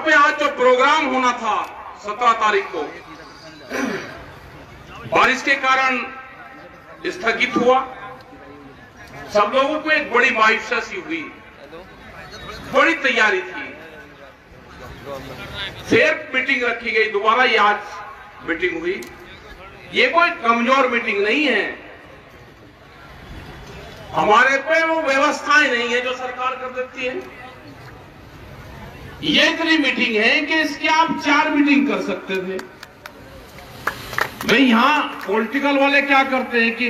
पे आज जो प्रोग्राम होना था 17 तारीख को बारिश के कारण स्थगित हुआ। सब लोगों को एक बड़ी मायूसी सी हुई, बड़ी तैयारी थी। फिर मीटिंग रखी गई, दोबारा ये आज मीटिंग हुई। ये कोई कमजोर मीटिंग नहीं है, हमारे पे वो व्यवस्थाएं नहीं है जो सरकार कर देती है। ये इतनी मीटिंग है कि इसकी आप 4 मीटिंग कर सकते थे। भाई यहां पॉलिटिकल वाले क्या करते हैं कि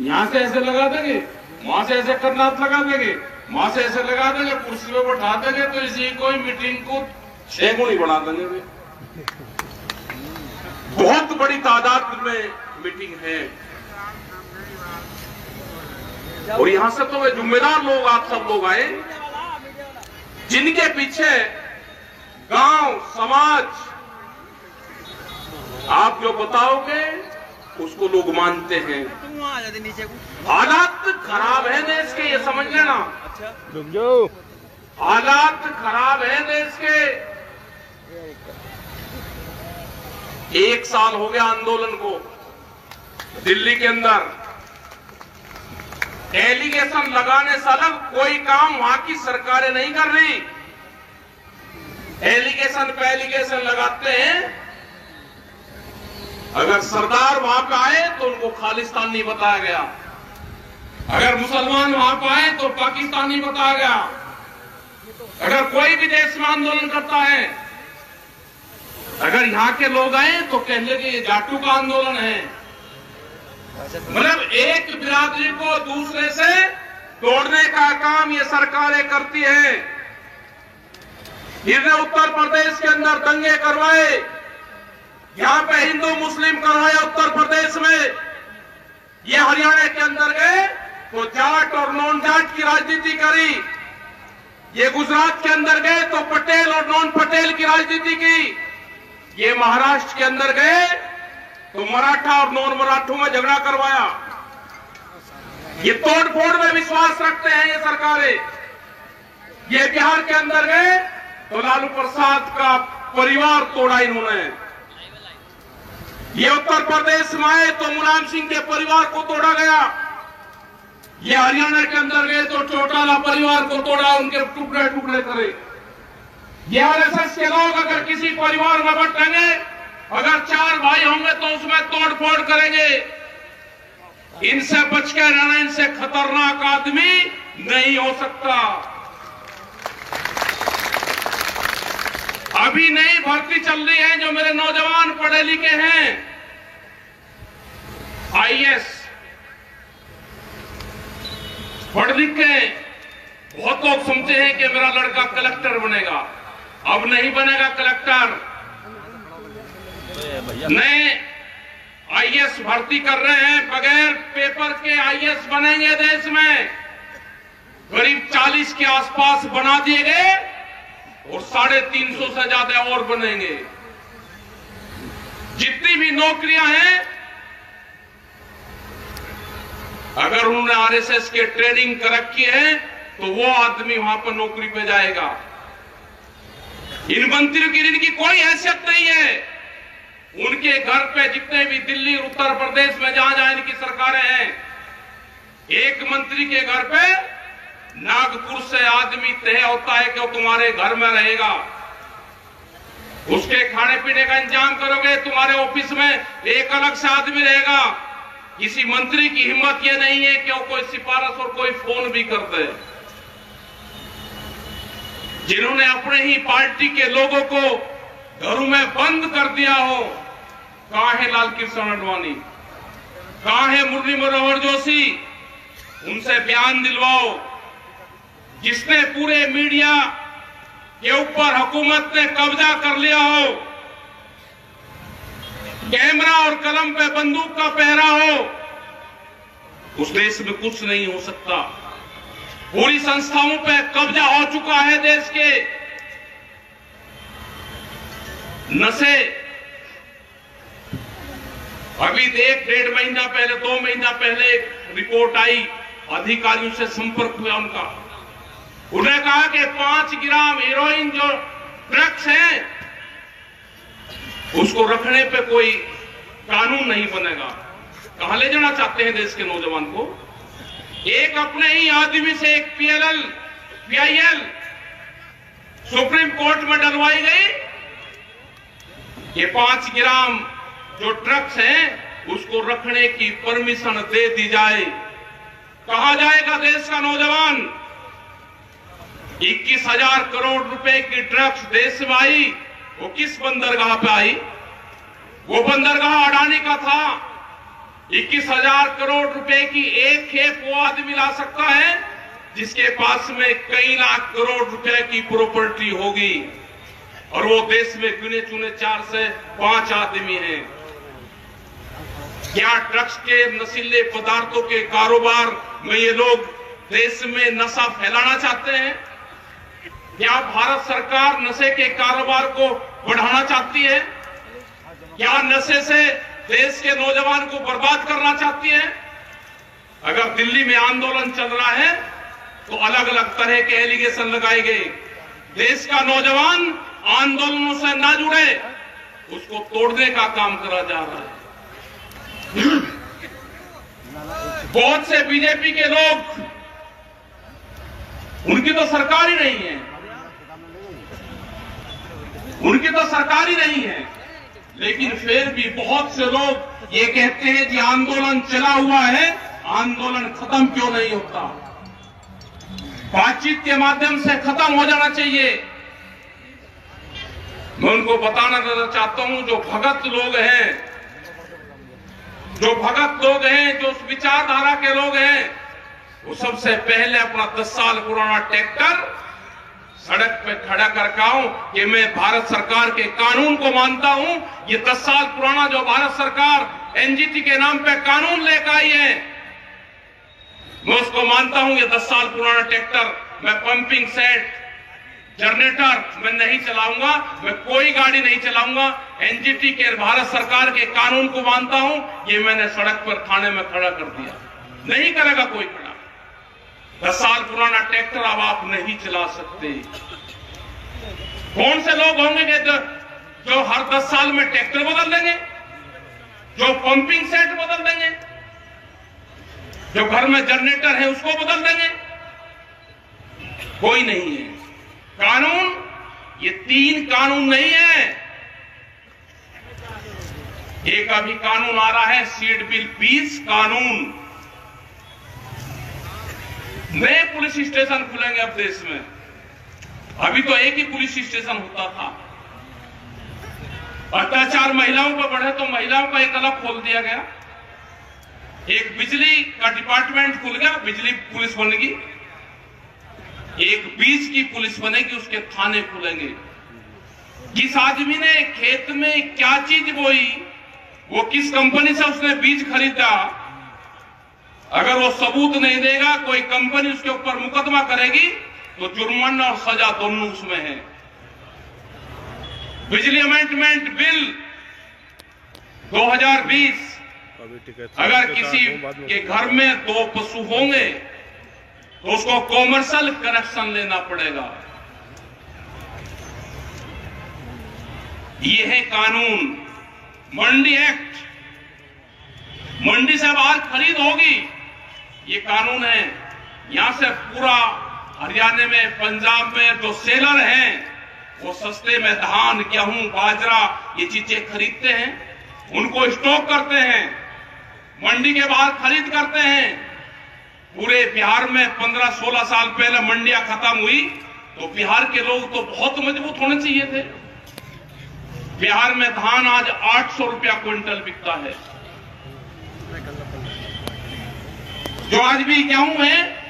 यहां से ऐसे लगा देंगे, वहां से ऐसे करनाथ लगा देंगे, वहां से ऐसे लगा देंगे, कुर्सी पे बैठा देंगे, तो इसी कोई मीटिंग को 6 गुनी बढ़ा देंगे। बहुत बड़ी तादाद में मीटिंग है और यहां से तो वे जिम्मेदार लोग, आप सब लोग आए, जिनके पीछे गांव समाज आप जो बताओगे उसको लोग मानते हैं। हालात खराब है देश के, ये समझ लेना। हालात खराब है देश के। 1 साल हो गया आंदोलन को। दिल्ली के अंदर एलिगेशन लगाने से अलग कोई काम वहां की सरकारें नहीं कर रही। एलिगेशन पे एलिगेशन लगाते हैं। अगर सरदार वहां पे आए तो उनको खालिस्तानी बताया गया, अगर मुसलमान वहां पे आए तो पाकिस्तानी बताया गया। अगर कोई भी देश में आंदोलन करता है, अगर यहां के लोग आए तो कह लेंगे ये जाटू का आंदोलन है। मतलब एक बिरादरी को दूसरे से तोड़ने का काम ये सरकारें करती है। इन्होंने उत्तर प्रदेश के अंदर दंगे करवाए, यहां पे हिंदू मुस्लिम करवाए उत्तर प्रदेश में। ये हरियाणा के अंदर गए तो जाट और नॉन जाट की राजनीति करी। ये गुजरात के अंदर गए तो पटेल और नॉन पटेल की राजनीति की। ये महाराष्ट्र के अंदर गए तो मराठा और नॉन मराठों में झगड़ा करवाया। ये तोड़ फोड़ में विश्वास रखते हैं ये सरकारें। ये बिहार के अंदर गए तो लालू प्रसाद का परिवार तोड़ा इन्होंने। ये उत्तर प्रदेश में आए तो मुलायम सिंह के परिवार को तोड़ा गया। ये हरियाणा के अंदर गए तो चौटाला परिवार को तोड़ा, उनके टुकड़े टुकड़े करे। ये आरएसएस के लोग अगर किसी परिवार में बटेंगे, अगर 4 भाई होंगे तो उसमें तोड़ फोड़ करेंगे। इनसे बच के रहना, इनसे खतरनाक आदमी नहीं हो सकता। अभी नई भर्ती चल रही है, जो मेरे नौजवान पढ़े लिखे हैं, आईएएस पढ़ लिख के बहुत लोग समझते हैं कि मेरा लड़का कलेक्टर बनेगा। अब नहीं बनेगा कलेक्टर। नए आईएएस भर्ती कर रहे हैं, बगैर पेपर के आईएएस बनेंगे देश में। करीब 40 के आसपास बना दिए गए और 350 से ज्यादा और बनेंगे। जितनी भी नौकरियां हैं, अगर उन्होंने आरएसएस के ट्रेनिंग कर रखी है तो वो आदमी वहां पर नौकरी पे जाएगा। इन मंत्रियों की इनकी कोई हैसियत नहीं है। उनके घर पे जितने भी दिल्ली उत्तर प्रदेश में जहां जहां इनकी सरकारें हैं, एक मंत्री के घर पे नागपुर से आदमी तय होता है कि वो तुम्हारे घर में रहेगा। उसके खाने पीने का इंतजाम करोगे, तुम्हारे ऑफिस में एक अलग से आदमी रहेगा। किसी मंत्री की हिम्मत ये नहीं है कि वो कोई सिफारिश और कोई फोन भी कर दे। जिन्होंने अपने ही पार्टी के लोगों को घरों में बंद कर दिया हो, कहां है लाल कृष्ण आडवाणी, कहां है मुरली मनोहर जोशी? उनसे बयान दिलवाओ। जिसने पूरे मीडिया के ऊपर हुकूमत ने कब्जा कर लिया हो, कैमरा और कलम पे बंदूक का पहरा हो, उस देश में कुछ नहीं हो सकता। पूरी संस्थाओं पे कब्जा हो चुका है देश के। नशे अभी 1-1.5 महीना पहले, 2 महीना पहले एक रिपोर्ट आई, अधिकारियों से संपर्क हुआ उनका। उन्होंने कहा कि 5 ग्राम हेरोइन जो ड्रग्स हैं उसको रखने पे कोई कानून नहीं बनेगा। कहां ले जाना चाहते हैं देश के नौजवान को? एक अपने ही आदमी से एक PIL सुप्रीम कोर्ट में डलवाई गई। ये 5 ग्राम जो ड्रग्स हैं उसको रखने की परमिशन दे दी जाए। कहा जाएगा देश का नौजवान? 21,000 करोड़ रुपए की ड्रग्स देश में आई, वो किस बंदरगाह पे आई? वो बंदरगाह अडानी का था। 21,000 करोड़ रुपए की एक खेप वो आदमी ला सकता है जिसके पास में कई लाख करोड़ रुपए की प्रॉपर्टी होगी, और वो देश में गिने चुने 4 से 5 आदमी हैं। क्या ड्रग्स के नशीले पदार्थों के कारोबार में ये लोग देश में नशा फैलाना चाहते हैं? क्या भारत सरकार नशे के कारोबार को बढ़ाना चाहती है? क्या नशे से देश के नौजवान को बर्बाद करना चाहती है? अगर दिल्ली में आंदोलन चल रहा है तो अलग अलग तरह के एलिगेशन लगाए गए। देश का नौजवान आंदोलनों से ना जुड़े, उसको तोड़ने का काम करा जा रहा है। बहुत से बीजेपी के लोग, उनकी तो सरकार ही नहीं है, उनकी तो सरकार ही नहीं है, लेकिन फिर भी बहुत से लोग ये कहते हैं कि आंदोलन चला हुआ है, आंदोलन खत्म क्यों नहीं होता? बातचीत के माध्यम से खत्म हो जाना चाहिए। मैं उनको बताना चाहता हूं, जो भगत लोग हैं, जो उस विचारधारा के लोग हैं, वो सबसे पहले अपना 10 साल पुराना ट्रैक्टर सड़क पे खड़ा करके आऊं कि मैं भारत सरकार के कानून को मानता हूं। ये 10 साल पुराना जो भारत सरकार NGT के नाम पे कानून लेकर आई है, मैं उसको मानता हूं। ये 10 साल पुराना ट्रैक्टर मैं पंपिंग सेट, जनरेटर मैं नहीं चलाऊंगा, मैं कोई गाड़ी नहीं चलाऊंगा। NGT के भारत सरकार के कानून को मानता हूं। ये मैंने सड़क पर थाने में खड़ा कर दिया, नहीं करेगा कोई खड़ा। 10 साल पुराना ट्रैक्टर अब आप नहीं चला सकते। कौन से लोग होंगे जो हर 10 साल में ट्रैक्टर बदल देंगे, जो पंपिंग सेट बदल देंगे, जो घर में जनरेटर है उसको बदल देंगे? कोई नहीं है। कानून, ये 3 कानून नहीं है। एक अभी कानून आ रहा है सीड बिल 20 कानून। नए पुलिस स्टेशन खुलेंगे अब देश में। अभी तो एक ही पुलिस स्टेशन होता था। अत्याचार महिलाओं पर बढ़े तो महिलाओं का एक अलग खोल दिया गया। एक बिजली का डिपार्टमेंट खुल गया, बिजली पुलिस बनेगी। एक बीज की पुलिस बनेगी, उसके थाने खुलेंगे। जिस आदमी ने खेत में क्या चीज बोई, वो किस कंपनी से उसने बीज खरीदा, अगर वो सबूत नहीं देगा, कोई कंपनी उसके ऊपर मुकदमा करेगी तो जुर्माना और सजा दोनों उसमें है। बिजली अमेंडमेंट बिल 2020, अगर किसी के घर में 2 पशु होंगे तो उसको कॉमर्शियल कनेक्शन लेना पड़ेगा। ये है कानून। मंडी एक्ट, मंडी से बाहर खरीद होगी, ये कानून है। यहां से पूरा हरियाणा में, पंजाब में जो सेलर हैं, वो सस्ते में धान, गेहूं, बाजरा ये चीजें खरीदते हैं, उनको स्टॉक करते हैं, मंडी के बाहर खरीद करते हैं। पूरे बिहार में 15-16 साल पहले मंडियां खत्म हुई तो बिहार के लोग तो बहुत मजबूत होने चाहिए थे। बिहार में धान आज 800 रुपया क्विंटल बिकता है। जो आज भी गेहूं है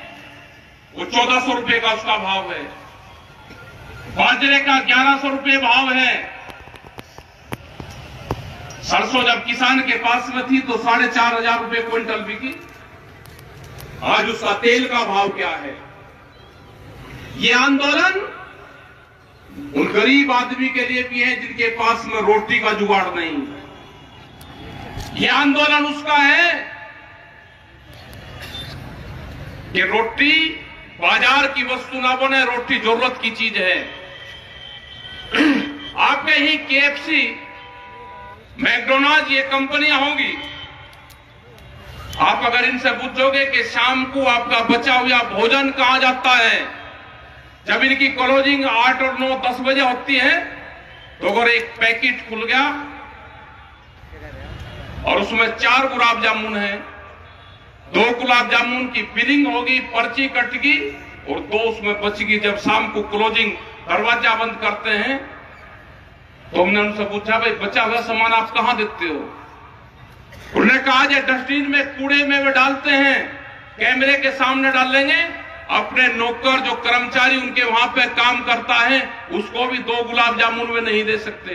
वो 1400 रुपये का उसका भाव है। बाजरे का 1100 रुपये भाव है। सरसों जब किसान के पास में थी तो 4,500 रुपये क्विंटल बिकी। आज उसका तेल का भाव क्या है? ये आंदोलन उन गरीब आदमी के लिए भी है जिनके पास में रोटी का जुगाड़ नहीं। ये आंदोलन उसका है कि रोटी बाजार की वस्तु ना बने, रोटी जरूरत की चीज है। आपके ही KFC मैकडोनाल्ड ये कंपनियां होंगी। आप अगर इनसे पूछोगे कि शाम को आपका बचा हुआ भोजन कहां जाता है, जब इनकी क्लोजिंग 8 और 9, 10 बजे होती है, तो अगर एक पैकेट खुल गया और उसमें 4 गुलाब जामुन है, 2 गुलाब जामुन की बिलिंग होगी, पर्ची कटेगी और 2 उसमें बचेगी। जब शाम को क्लोजिंग दरवाजा बंद करते हैं तो हमने उनसे पूछा, भाई बचा हुआ सामान आप कहां देते हो? उन्होंने कहा ये डस्टबिन में कूड़े में वे डालते हैं, कैमरे के सामने डालेंगे, अपने नौकर जो कर्मचारी उनके वहां पे काम करता है उसको भी 2 गुलाब जामुन में नहीं दे सकते।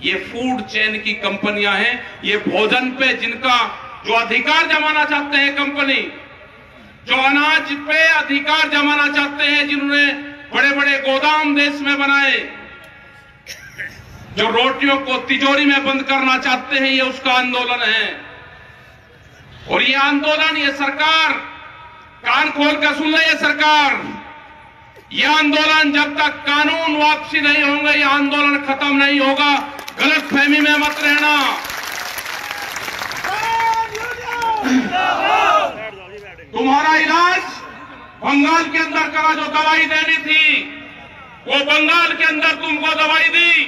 ये फूड चेन की कंपनियां हैं, ये भोजन पे जिनका जो अधिकार जमाना चाहते हैं कंपनी, जो अनाज पे अधिकार जमाना चाहते हैं, जिन्होंने बड़े बड़े गोदाम देश में बनाए, जो रोटियों को तिजोरी में बंद करना चाहते हैं, ये उसका आंदोलन है। और ये आंदोलन, ये सरकार कान खोल कर सुन ले, ये सरकार, ये आंदोलन जब तक कानून वापसी नहीं होंगे, ये आंदोलन खत्म नहीं होगा। गलतफहमी में मत रहना। तुम्हारा इलाज बंगाल के अंदर करा, जो दवाई देनी थी वो बंगाल के अंदर तुमको दवाई दी,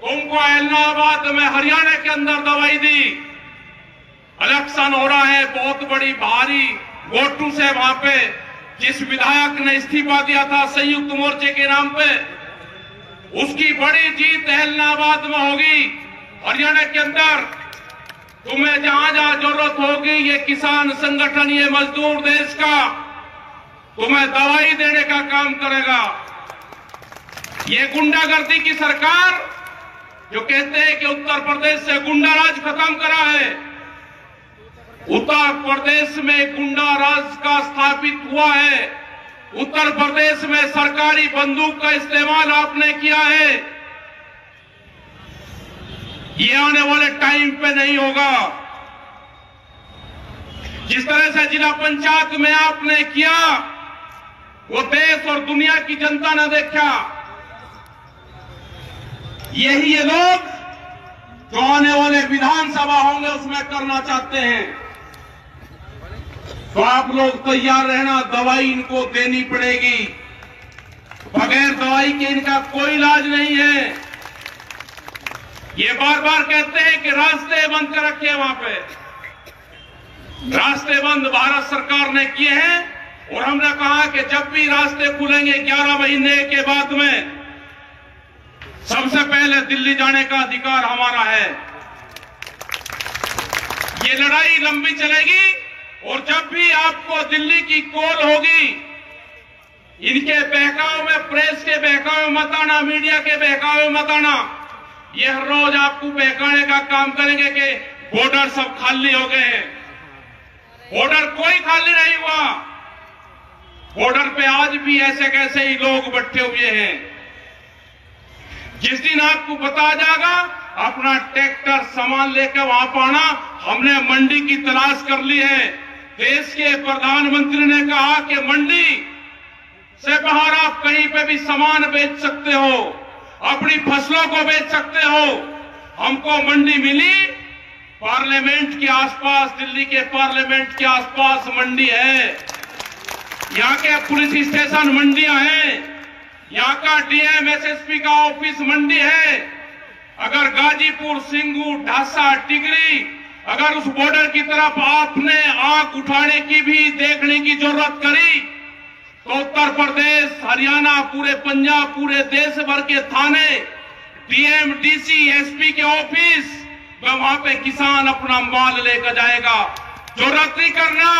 तुमको इलाहाबाद में हरियाणा के अंदर दवाई दी। इलेक्शन हो रहा है, बहुत बड़ी भारी वोटों से वहां पे जिस विधायक ने इस्तीफा दिया था संयुक्त मोर्चे के नाम पे, उसकी बड़ी जीत इलाहाबाद में होगी। हरियाणा के अंदर तुम्हें जहां जहां जरूरत होगी, ये किसान संगठन, ये मजदूर देश का तुम्हें दवाई देने का काम करेगा। ये गुंडागर्दी की सरकार जो कहते हैं कि उत्तर प्रदेश से गुंडा राज खत्म करा है, उत्तर प्रदेश में गुंडा राज का स्थापित हुआ है। उत्तर प्रदेश में सरकारी बंदूक का इस्तेमाल आपने किया है। ये आने वाले टाइम पे नहीं होगा। जिस तरह से जिला पंचायत में आपने किया, वो देश और दुनिया की जनता ने देखा। यही ये लोग जो आने वाले विधानसभा होंगे उसमें करना चाहते हैं। तो आप लोग तैयार रहना, दवाई इनको देनी पड़ेगी। बगैर दवाई के इनका कोई इलाज नहीं है। ये बार बार कहते हैं कि रास्ते बंद कर रखे वहां पे, रास्ते बंद भारत सरकार ने किए हैं। और हमने कहा कि जब भी रास्ते खुलेंगे 11 महीने के बाद में, सबसे पहले दिल्ली जाने का अधिकार हमारा है। ये लड़ाई लंबी चलेगी और जब भी आपको दिल्ली की कॉल होगी, इनके बहकाव में, प्रेस के बहकाव में मत आना, मीडिया के बहकाव में मत आना। ये हर रोज आपको बहकाने का काम करेंगे कि बॉर्डर सब खाली हो गए हैं। बॉर्डर कोई खाली नहीं हुआ। बॉर्डर पे आज भी ऐसे कैसे ही लोग बैठे हुए हैं। जिस दिन आपको बता जाएगा, अपना ट्रैक्टर सामान लेकर वहां पाना, हमने मंडी की तलाश कर ली है। देश के प्रधानमंत्री ने कहा कि मंडी से बाहर आप कहीं पे भी सामान बेच सकते हो, अपनी फसलों को बेच सकते हो। हमको मंडी मिली, पार्लियामेंट के आसपास, दिल्ली के पार्लियामेंट के आसपास मंडी है। यहाँ के पुलिस स्टेशन मंडियां हैं, यहाँ का डीएम एसएसपी का ऑफिस मंडी है। अगर गाजीपुर, सिंगू, ढासा, टिगरी, अगर उस बॉर्डर की तरफ आपने आंख उठाने की भी, देखने की जरूरत करी, तो उत्तर प्रदेश, हरियाणा, पूरे पंजाब, पूरे देश भर के थाने, डीएम, डीसी, एसपी के ऑफिस, वहां पे किसान अपना माल लेकर जाएगा। जरूरत नहीं करना,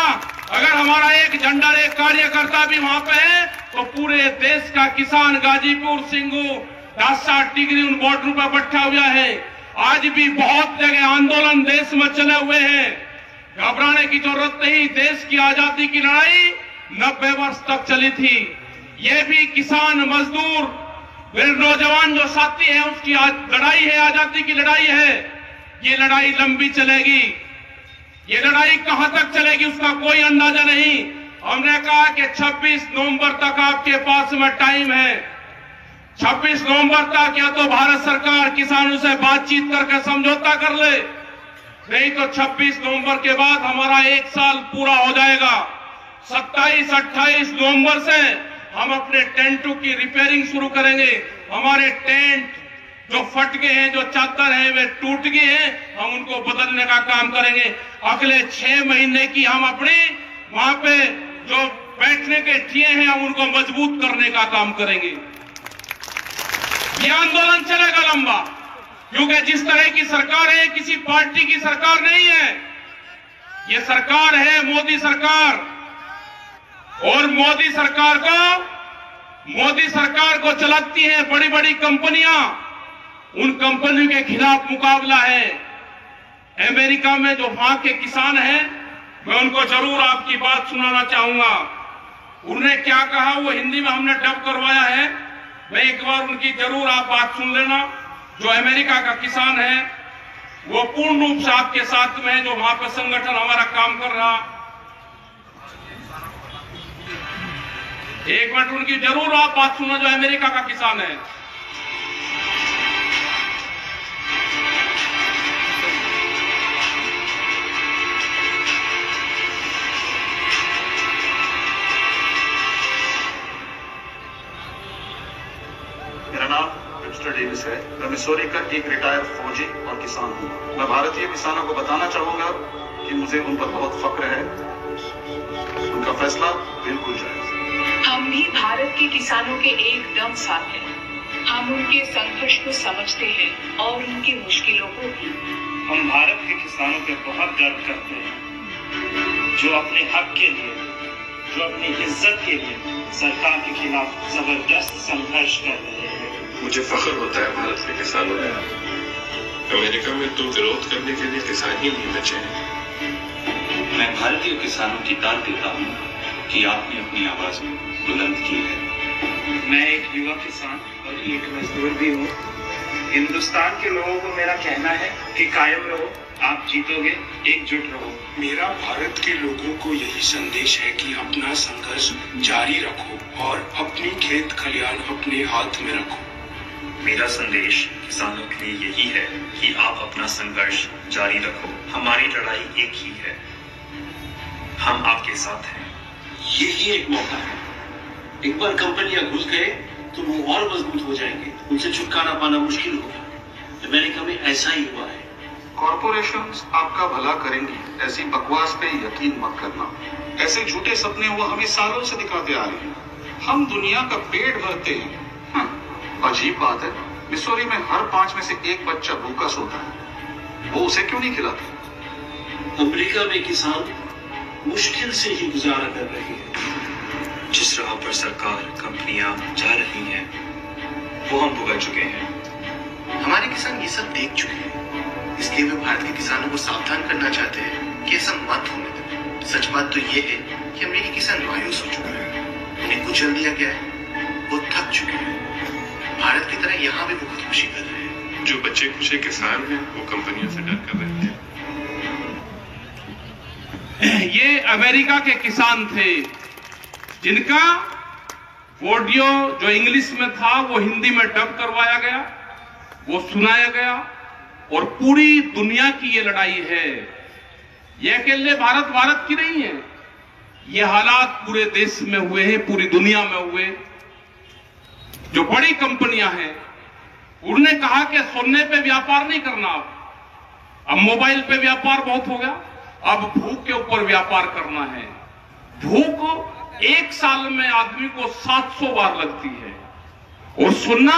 अगर हमारा एक झंडा, एक कार्यकर्ता भी वहां पे है, तो पूरे देश का किसान गाजीपुर, सिंगू, ढासा, टिगरी उन बॉर्डरों पर बैठा हुआ है। आज भी बहुत जगह आंदोलन देश में चले हुए हैं। घबराने की जरूरत नहीं। देश की आजादी की लड़ाई 90 वर्ष तक चली थी। ये भी किसान, मजदूर, मेरे नौजवान जो साथी हैं, उसकी लड़ाई है, आजादी की लड़ाई है। ये लड़ाई लंबी चलेगी। ये लड़ाई कहां तक चलेगी उसका कोई अंदाजा नहीं। हमने कहा कि 26 नवंबर तक आपके पास में टाइम है। 26 नवंबर तक या तो भारत सरकार किसानों से बातचीत करके समझौता कर ले, नहीं तो 26 नवंबर के बाद हमारा 1 साल पूरा हो जाएगा। 27-28 नवंबर से हम अपने टेंटों की रिपेयरिंग शुरू करेंगे। हमारे टेंट जो फट गए हैं, जो चादर है वे टूट गए हैं, हम उनको बदलने का काम करेंगे। अगले 6 महीने की हम अपनी वहां पे जो बैठने के ठिए हैं हम उनको मजबूत करने का काम करेंगे। ये आंदोलन चलेगा लंबा, क्योंकि जिस तरह की सरकार है किसी पार्टी की सरकार नहीं है। ये सरकार है मोदी सरकार, और मोदी सरकार को चलाती है बड़ी बड़ी कंपनियां। उन कंपनियों के खिलाफ मुकाबला है। अमेरिका में जो वहां के किसान हैं, मैं उनको जरूर आपकी बात सुनाना चाहूंगा। उन्होंने क्या कहा वो हिंदी में हमने डब करवाया है, मैं एक बार उनकी जरूर आप बात सुन लेना। जो अमेरिका का किसान है वो पूर्ण रूप से आपके साथ में है, जो वहां पर संगठन हमारा काम कर रहा। एक मिनट उनकी जरूर आप बात सुनो, जो अमेरिका का किसान है। मेरा नाम मिस्टर डेविस है। मैं मिसौरी का एक रिटायर्ड फौजी और किसान हूँ। मैं भारतीय किसानों को बताना चाहूंगा कि मुझे उन पर बहुत फक्र है। उनका फैसला बिल्कुल जायज है। हम भी भारत के किसानों के एकदम साथ हैं। हम उनके संघर्ष को समझते हैं और उनकी मुश्किलों को भी। हम भारत के किसानों पे बहुत गर्व करते हैं, जो अपने हक के लिए, जो अपनी इज्जत के लिए सरकार के खिलाफ जबरदस्त संघर्ष कर रहे हैं। मुझे फख्र होता है भारत के किसानों में। अमेरिका में तो विरोध करने के लिए किसान ही नहीं बचे हैं। मैं भारतीय किसानों की दाद देता हूँ कि आपने अपनी आवाज बुलंद की है। मैं एक युवा किसान और एक मजदूर भी हूँ। हिंदुस्तान के लोगों को मेरा कहना है कि कायम रहो, आप जीतोगे, एकजुट रहो। मेरा भारत के लोगों को यही संदेश है कि अपना संघर्ष जारी रखो और अपनी खेत खलियान अपने हाथ में रखो। मेरा संदेश किसानों के लिए यही है कि आप अपना संघर्ष जारी रखो। हमारी लड़ाई एक ही है, हम आपके साथ हैं। यही एक मौका है। एक बार कंपनियां घुस गए तो वो और मजबूत हो जाएंगे, उनसे छुटकारा पाना मुश्किल होगा। अमेरिका में ऐसा ही हुआ है। कॉरपोरेशंस आपका भला करेंगी, ऐसी बकवास पे यकीन मत करना। ऐसे झूठे सपने वो हमें सालों से दिखाते आ रहे हैं। हम दुनिया का पेट भरते हैं। अजीब बात है, मिसौरी में हर 5 में से 1 बच्चा भूखा सोता है। वो उसे क्यों नहीं खिलाते? अमेरिका में किसान मुश्किल से ही गुजारा कर रहे हैं। जिस राह पर सरकार, कंपनियां जा रही हैं, वो हम भुगत चुके हैं। हमारे किसान ये सब देख चुके हैं, इसलिए वे भारत के किसानों को सावधान करना चाहते हैं कि ऐसा मत होने दें। सच बात तो ये है कि अमेरिकी किसान मायूस हो चुके हैं, उन्हें कुचल दिया गया है, वो थक चुके हैं। भारत की तरह यहाँ भी वो खुदकुशी कर रहे हैं। जो बच्चे खुशे किसान हैं वो कंपनियों से डर कर रहे थे। ये अमेरिका के किसान थे जिनका ऑडियो जो इंग्लिश में था वो हिंदी में डब करवाया गया, वो सुनाया गया। और पूरी दुनिया की ये लड़ाई है, ये अकेले भारत की नहीं है। ये हालात पूरे देश में हुए हैं, पूरी दुनिया में हुए। जो बड़ी कंपनियां हैं उन्होंने कहा कि सोने पे व्यापार नहीं करना, अब मोबाइल पे व्यापार बहुत हो गया, अब भूख के ऊपर व्यापार करना है। भूख 1 साल में आदमी को 700 बार लगती है, और सुनना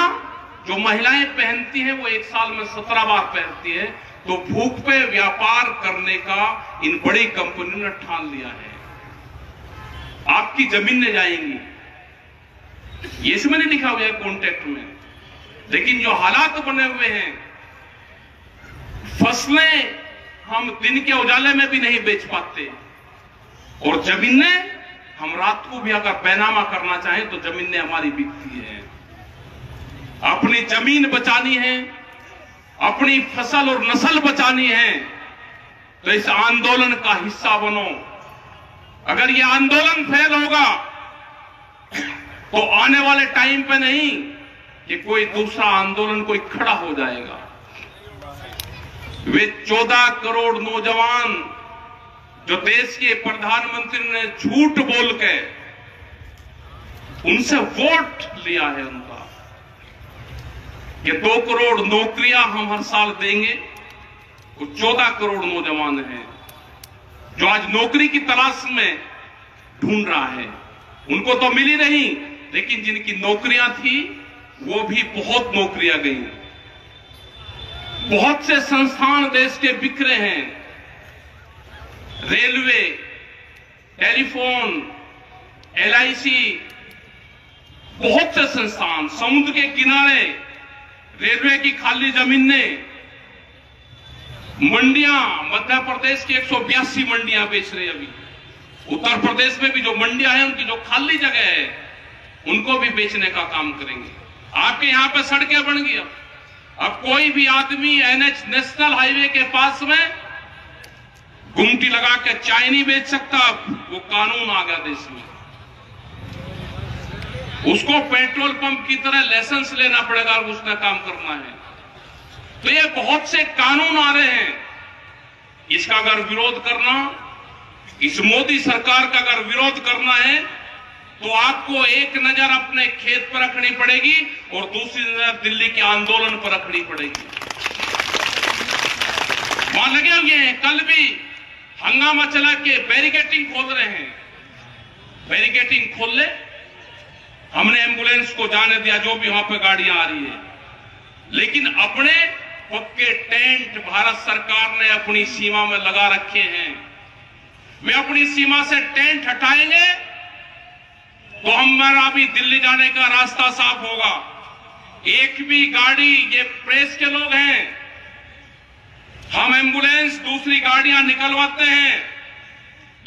जो महिलाएं पहनती हैं वो 1 साल में 17 बार पहनती है। तो भूख पे व्यापार करने का इन बड़ी कंपनियों ने ठान लिया है। आपकी जमीनें जाएंगी, ये इसमें नहीं लिखा हुआ है कॉन्ट्रैक्ट में, लेकिन जो हालात बने हुए हैं, फसलें हम दिन के उजाले में भी नहीं बेच पाते, और जमीनें हम रात को भी अगर पैनामा करना चाहें तो जमीनें हमारी बिकती हैं। अपनी जमीन बचानी है, अपनी फसल और नस्ल बचानी है, तो इस आंदोलन का हिस्सा बनो। अगर ये आंदोलन फेल होगा तो आने वाले टाइम पे नहीं, कि कोई दूसरा आंदोलन कोई खड़ा हो जाएगा। वे 14 करोड़ नौजवान जो देश के प्रधानमंत्री ने झूठ बोल के उनसे वोट लिया है उनका कि 2 करोड़ नौकरियां हम हर साल देंगे, वो 14 करोड़ नौजवान हैं जो आज नौकरी की तलाश में ढूंढ रहा है। उनको तो मिली नहीं, लेकिन जिनकी नौकरियां थी वो भी बहुत नौकरियां गई। बहुत से संस्थान देश के बिखरे हैं, रेलवे, टेलीफोन, LIC, बहुत से संस्थान, समुद्र के किनारे रेलवे की खाली जमीनें, मंडियां, मध्य प्रदेश की 182 मंडियां बेच रहे अभी। उत्तर प्रदेश में भी जो मंडियां हैं उनकी जो खाली जगह है उनको भी बेचने का काम करेंगे। आपके यहां पे सड़कें बन गई। अब कोई भी आदमी NH नेशनल हाईवे के पास में गुमटी लगा के चाय नहीं बेच सकता। वो कानून आ गया देश में। उसको पेट्रोल पंप की तरह लाइसेंस लेना पड़ेगा और उसका काम करना है। तो ये बहुत से कानून आ रहे हैं, इसका अगर विरोध करना, इस मोदी सरकार का अगर विरोध करना है तो आपको एक नजर अपने खेत पर रखनी पड़ेगी और दूसरी नजर दिल्ली के आंदोलन पर रखनी पड़ेगी। वहां लगे हुए हैं, कल भी हंगामा चला के बैरिकेटिंग खोल रहे हैं। बैरिकेटिंग खोल ले, हमने एम्बुलेंस को जाने दिया जो भी वहां पे गाड़ियां आ रही है, लेकिन अपने पक्के टेंट भारत सरकार ने अपनी सीमा में लगा रखे हैं। वे अपनी सीमा से टेंट हटाएंगे तो हमारा भी दिल्ली जाने का रास्ता साफ होगा। एक भी गाड़ी, ये प्रेस के लोग हैं, हम एम्बुलेंस दूसरी गाड़ियां निकलवाते हैं,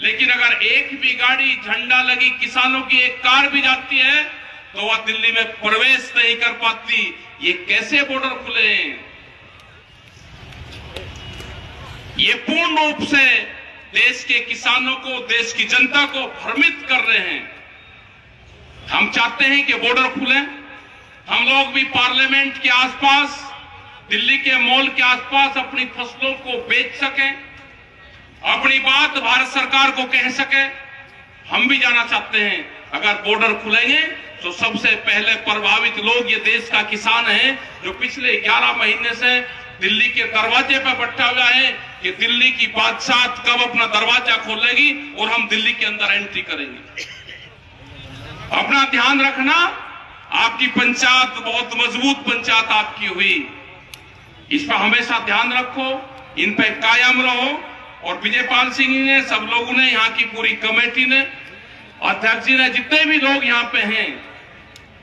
लेकिन अगर एक भी गाड़ी झंडा लगी किसानों की एक कार भी जाती है तो वह दिल्ली में प्रवेश नहीं कर पाती। ये कैसे बॉर्डर खुले हैं? ये पूर्ण रूप से देश के किसानों को, देश की जनता को भ्रमित कर रहे हैं। हम चाहते हैं कि बॉर्डर खुले, हम लोग भी पार्लियामेंट के आसपास, दिल्ली के मॉल के आसपास अपनी फसलों को बेच सकें, अपनी बात भारत सरकार को कह सके। हम भी जाना चाहते हैं। अगर बॉर्डर खुलेंगे तो सबसे पहले प्रभावित लोग ये देश का किसान है, जो पिछले 11 महीने से दिल्ली के दरवाजे पर बैठा हुआ है कि दिल्ली की बादशाह कब अपना दरवाजा खोलेगी और हम दिल्ली के अंदर एंट्री करेंगे। अपना ध्यान रखना, आपकी पंचायत बहुत मजबूत पंचायत आपकी हुई, इस पर हमेशा ध्यान रखो, इन पे कायम रहो। और विजयपाल सिंह जी ने, सब लोगों ने, यहाँ की पूरी कमेटी ने, अध्यक्ष जी ने, जितने भी लोग यहाँ पे हैं,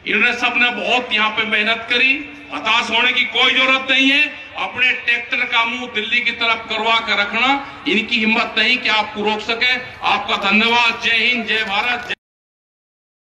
इन्होंने सबने बहुत यहाँ पे मेहनत करी। हताश होने की कोई जरूरत नहीं है। अपने ट्रैक्टर का मुंह दिल्ली की तरफ करवा कर रखना, इनकी हिम्मत नहीं कि आपको रोक सके। आपका धन्यवाद। जय हिंद, जय भारत।